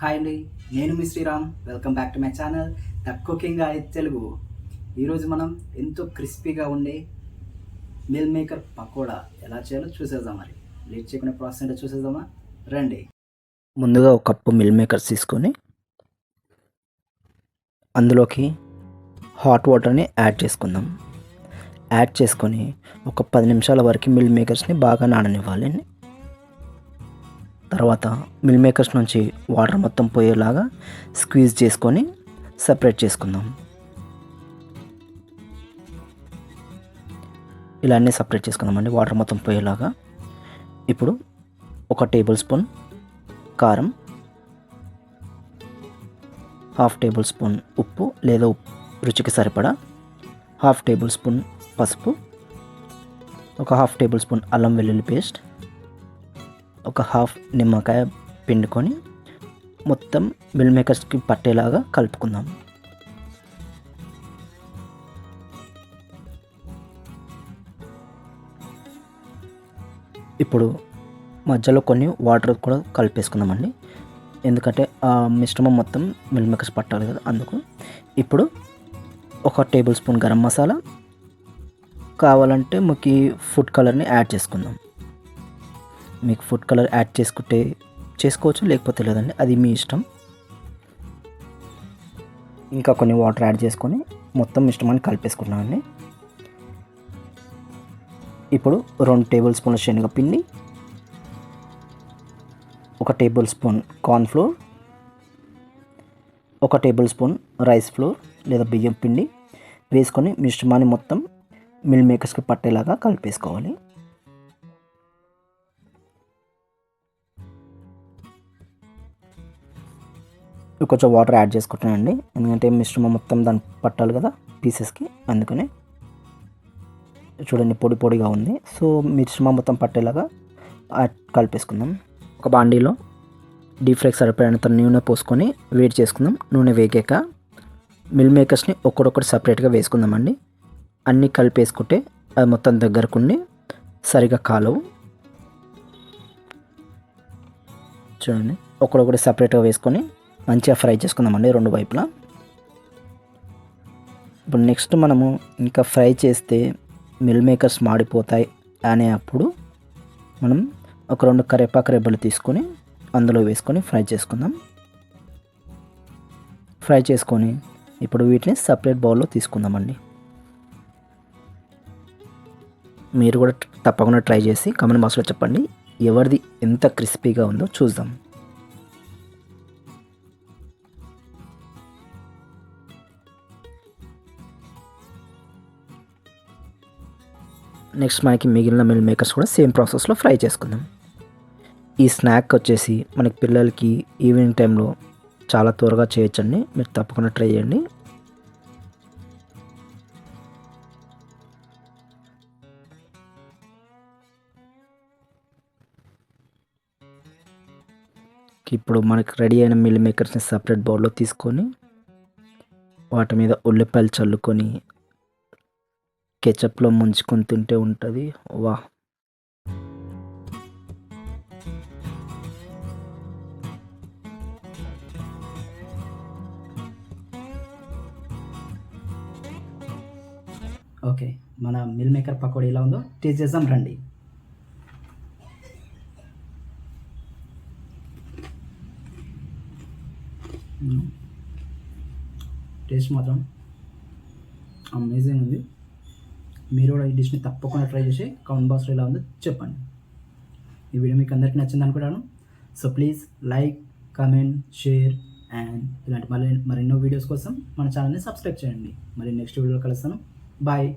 Hi అండి, నేను మీ Sriram. Welcome back to my channel the cooking guy Telugu. ఈరోజు మనం ఎంతో క్రిస్పీగా ఉండే మిల్ మేకర్ పకోడా ఎలా చేయాలో చూసేద్దాం. మరి లేట్ చేయకుండా ప్రాసెస్ ఏంటో చూసేద్దామా, రండి. ముందుగా ఒక కప్పు మిల్ మేకర్స్ తీసుకొని అందులోకి హాట్ వాటర్ని యాడ్ చేసుకుందాం. యాడ్ చేసుకొని ఒక 10 నిమిషాల వరకు మిల్ మేకర్స్ని బాగా నాననివ్వాలి. తర్వాత మిల్ మేకర్స్ నుంచి వాటర్ మొత్తం పోయేలాగా స్క్వీజ్ చేసుకొని సపరేట్ చేసుకుందాం. ఇలా అన్నీ సపరేట్ చేసుకుందామండి, వాటర్ మొత్తం పోయేలాగా. ఇప్పుడు 1 టేబుల్ స్పూన్ కారం, 1/2 టేబుల్ స్పూన్ ఉప్పు లేదా రుచికి సరిపడా, 1/2 టేబుల్ స్పూన్ పసుపు, ఒక 1/2 టేబుల్ స్పూన్ అల్లం వెల్లుల్లి పేస్ట్, ఒక 1/2 నిమ్మకాయ పిండుకొని మొత్తం మిల్ మేకర్స్కి పట్టేలాగా కలుపుకుందాం. ఇప్పుడు మధ్యలో కొన్ని వాటర్ కూడా కలిపేసుకుందామండి, ఎందుకంటే ఆ మిశ్రమం మొత్తం మిల్ మేకర్స్ పట్టాలి కదా, అందుకు. ఇప్పుడు 1 టేబుల్ స్పూన్ గరం మసాలా, కావాలంటే మీకు ఫుడ్ కలర్ని యాడ్ చేసుకుందాం. మీకు ఫుడ్ కలర్ యాడ్ చేసుకుంటే చేసుకోవచ్చు, లేకపోతే లేదండి, అది మీ ఇష్టం. ఇంకా కొన్ని వాటర్ యాడ్ చేసుకొని మొత్తం మిశ్రమాన్ని కలిపేసుకున్నామండి. ఇప్పుడు 2 టేబుల్ స్పూన్ల శనగపిండి, 1 table spoon cornflour, 1 table spoon rice flour లేదా బియ్యం పిండి వేసుకొని మిశ్రమాన్ని మొత్తం మిల్ మేకర్స్కి పట్టేలాగా కలిపేసుకోవాలి. కొంచెం వాటర్ యాడ్ చేసుకుంటానండి, ఎందుకంటే మిశ్రమం మొత్తం దాన్ని పట్టాలి కదా పీసెస్కి, అందుకనే. చూడండి, పొడి పొడిగా ఉంది. సో మిశ్రమం మొత్తం పట్టేలాగా కలిపేసుకుందాం. ఒక బాండీలో డీప్ ఫ్రైకి సరిపడినంత నూనె పోసుకొని వేడి చేసుకుందాం. నూనె వేగాక మిల్ మేకర్స్ని ఒక్కడొక్కటి సపరేట్గా వేసుకుందామండి. అన్నీ కలిపేసుకుంటే అది మొత్తం దగ్గరకుండి సరిగా కాలవు. చూడండి, ఒక్కడొక్కటి సపరేట్గా వేసుకొని మంచిగా ఫ్రై చేసుకుందామండి 2 వైపులా. ఇప్పుడు నెక్స్ట్ మనము ఇంకా ఫ్రై చేస్తే మిల్ మేకర్స్ మాడిపోతాయి అనే అప్పుడు మనం ఒక 2 కరివేపాకు రెబ్బలు తీసుకొని అందులో వేసుకొని ఫ్రై చేసుకుందాం. ఫ్రై చేసుకొని ఇప్పుడు వీటిని సపరేట్ బౌల్లో తీసుకుందామండి. మీరు కూడా తప్పకుండా ట్రై చేసి కామెంట్ బాక్స్లో చెప్పండి ఎవరిది ఎంత క్రిస్పీగా ఉందో చూద్దాం. నెక్స్ట్ మనకి మిగిలిన మిల్ మేకర్స్ కూడా సేమ్ ప్రాసెస్లో ఫ్రై చేసుకుందాం. ఈ స్నాక్ వచ్చేసి మనకి పిల్లలకి ఈవినింగ్ టైంలో చాలా త్వరగా చేయొచ్చండి, మీరు తప్పకుండా ట్రై చేయండి. ఇప్పుడు మనకి రెడీ అయిన మిల్ మేకర్స్ని సపరేట్ బౌల్లో తీసుకొని వాటి మీద ఉల్లిపాయలు చల్లుకొని కెచప్లో ముంచుకొని తింటే ఉంటుంది, వా. ఓకే, మన మిల్ మేకర్ పకోడీ ఎలా ఉందో టేస్ట్ చేద్దాం, రండి. టేస్ట్ మాత్రం అమేజింగ్ ఉంది. మీరు కూడా ఈ డిష్ని తప్పకుండా ట్రై చేసి కామెంట్ బాక్స్లో ఎలా ఉందో చెప్పండి. ఈ వీడియో మీకు అందరికీ నచ్చింది అనుకుంటాను. So please like, comment, share and ఇలాంటి మరెన్నో వీడియోస్ కోసం మన ఛానల్ని సబ్స్క్రైబ్ చేయండి. మరి నెక్స్ట్ వీడియోలో కలుస్తాను. బాయ్.